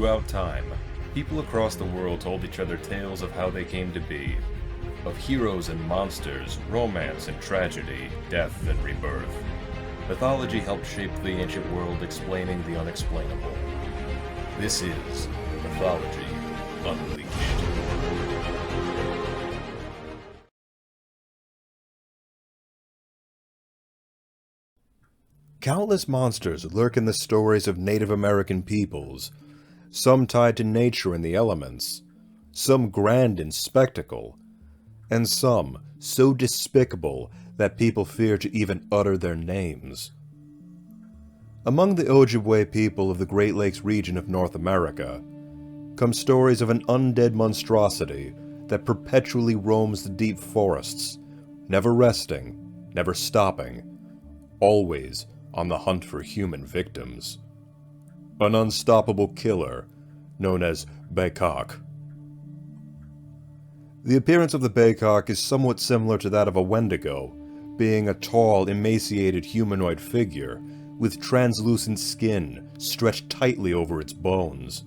Throughout time, people across the world told each other tales of how they came to be, of heroes and monsters, romance and tragedy, death and rebirth. Mythology helped shape the ancient world, explaining the unexplainable. This is Mythology Unleashed. Countless monsters lurk in the stories of Native American peoples, some tied to nature and the elements, some grand in spectacle, and some so despicable that people fear to even utter their names. Among the Ojibwe people of the Great Lakes region of North America come stories of an undead monstrosity that perpetually roams the deep forests, never resting, never stopping, always on the hunt for human victims. An unstoppable killer known as Baykok. The appearance of the Baykok is somewhat similar to that of a Wendigo, being a tall, emaciated humanoid figure with translucent skin stretched tightly over its bones.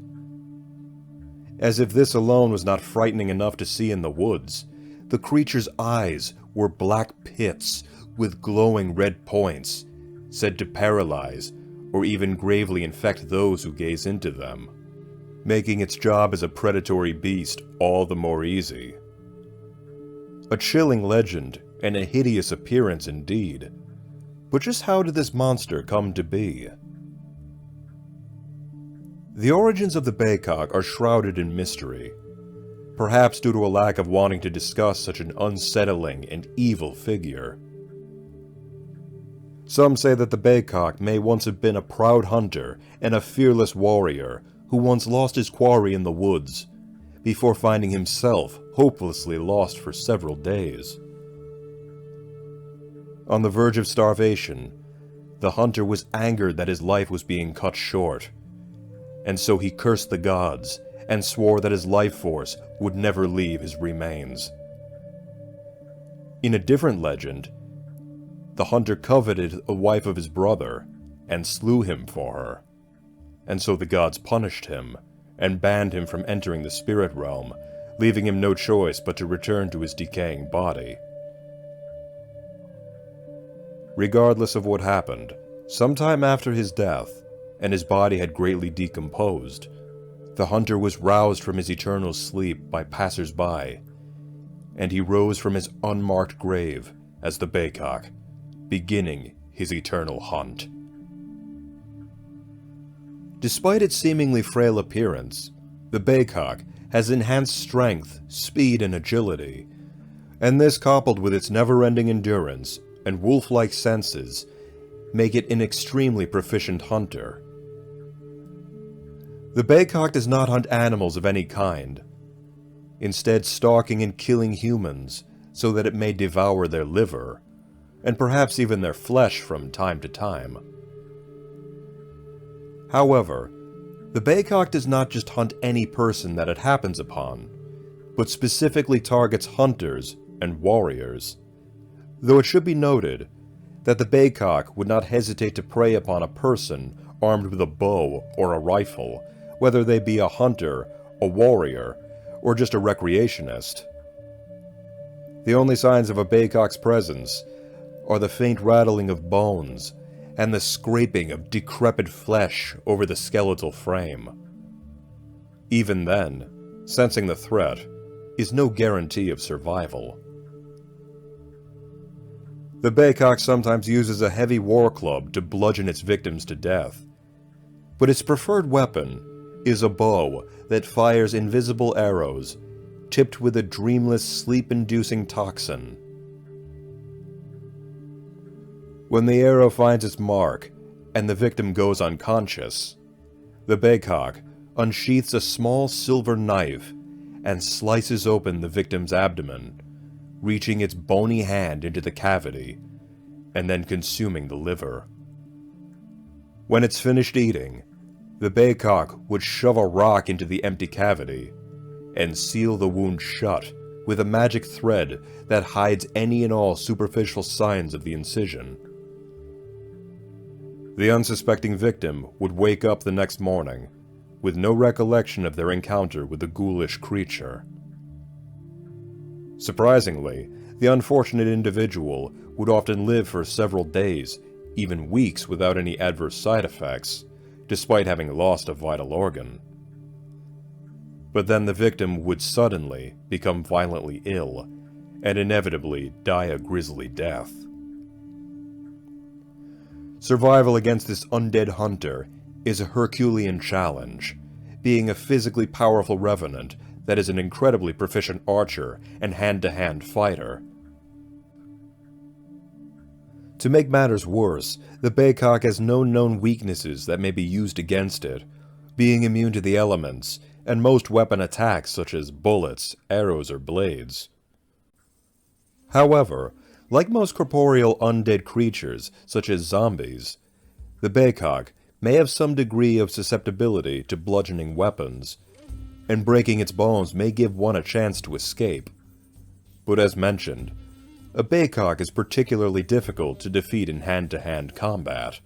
As if this alone was not frightening enough to see in the woods, the creature's eyes were black pits with glowing red points, said to paralyze or even gravely infect those who gaze into them, making its job as a predatory beast all the more easy. A chilling legend and a hideous appearance indeed, but just how did this monster come to be? The origins of the Baykok are shrouded in mystery, perhaps due to a lack of wanting to discuss such an unsettling and evil figure. Some say that the Baykok may once have been a proud hunter and a fearless warrior who once lost his quarry in the woods, before finding himself hopelessly lost for several days. On the verge of starvation, the hunter was angered that his life was being cut short, and so he cursed the gods and swore that his life force would never leave his remains. In a different legend, the hunter coveted a wife of his brother and slew him for her, and so the gods punished him and banned him from entering the spirit realm, leaving him no choice but to return to his decaying body. Regardless of what happened, sometime after his death, and his body had greatly decomposed, the hunter was roused from his eternal sleep by passers-by, and he rose from his unmarked grave as the Baykok, beginning his eternal hunt. Despite its seemingly frail appearance, the Baykok has enhanced strength, speed, and agility, and this, coupled with its never-ending endurance and wolf-like senses, make it an extremely proficient hunter. The Baykok does not hunt animals of any kind, instead stalking and killing humans so that it may devour their liver, and perhaps even their flesh from time to time. However, the Baykok does not just hunt any person that it happens upon, but specifically targets hunters and warriors, though it should be noted that the Baykok would not hesitate to prey upon a person armed with a bow or a rifle, whether they be a hunter, a warrior, or just a recreationist. The only signs of a Baykok's presence are the faint rattling of bones and the scraping of decrepit flesh over the skeletal frame. Even then, sensing the threat is no guarantee of survival. The Baykok sometimes uses a heavy war club to bludgeon its victims to death, but its preferred weapon is a bow that fires invisible arrows tipped with a dreamless, sleep-inducing toxin. When the arrow finds its mark and the victim goes unconscious, the Baykok unsheaths a small silver knife and slices open the victim's abdomen, reaching its bony hand into the cavity and then consuming the liver. When it's finished eating, the Baykok would shove a rock into the empty cavity and seal the wound shut with a magic thread that hides any and all superficial signs of the incision. The unsuspecting victim would wake up the next morning with no recollection of their encounter with the ghoulish creature. Surprisingly, the unfortunate individual would often live for several days, even weeks, without any adverse side effects, despite having lost a vital organ. But then the victim would suddenly become violently ill, and inevitably die a grisly death. Survival against this undead hunter is a Herculean challenge, being a physically powerful revenant that is an incredibly proficient archer and hand-to-hand fighter. To make matters worse, the Baykok has no known weaknesses that may be used against it, being immune to the elements and most weapon attacks such as bullets, arrows, or blades. However, like most corporeal undead creatures, such as zombies, the Baykok may have some degree of susceptibility to bludgeoning weapons, and breaking its bones may give one a chance to escape. But as mentioned, a Baykok is particularly difficult to defeat in hand-to-hand combat.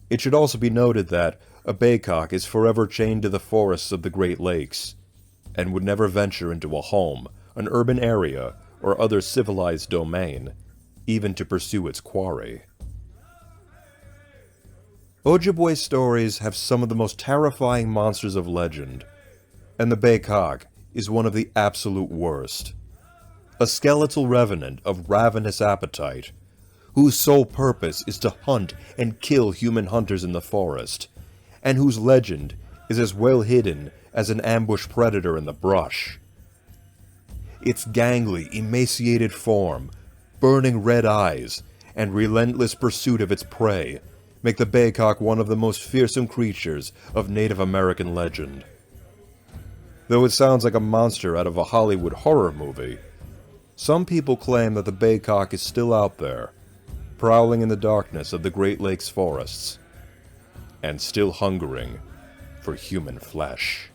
It should also be noted that a Baykok is forever chained to the forests of the Great Lakes, and would never venture into a home, an urban area, or other civilized domain, even to pursue its quarry. Ojibwe stories have some of the most terrifying monsters of legend, and the Baykok is one of the absolute worst. A skeletal revenant of ravenous appetite, whose sole purpose is to hunt and kill human hunters in the forest, and whose legend is as well hidden as an ambushed predator in the brush. Its gangly, emaciated form, burning red eyes, and relentless pursuit of its prey make the Baykok one of the most fearsome creatures of Native American legend. Though it sounds like a monster out of a Hollywood horror movie, some people claim that the Baykok is still out there, prowling in the darkness of the Great Lakes forests, and still hungering for human flesh.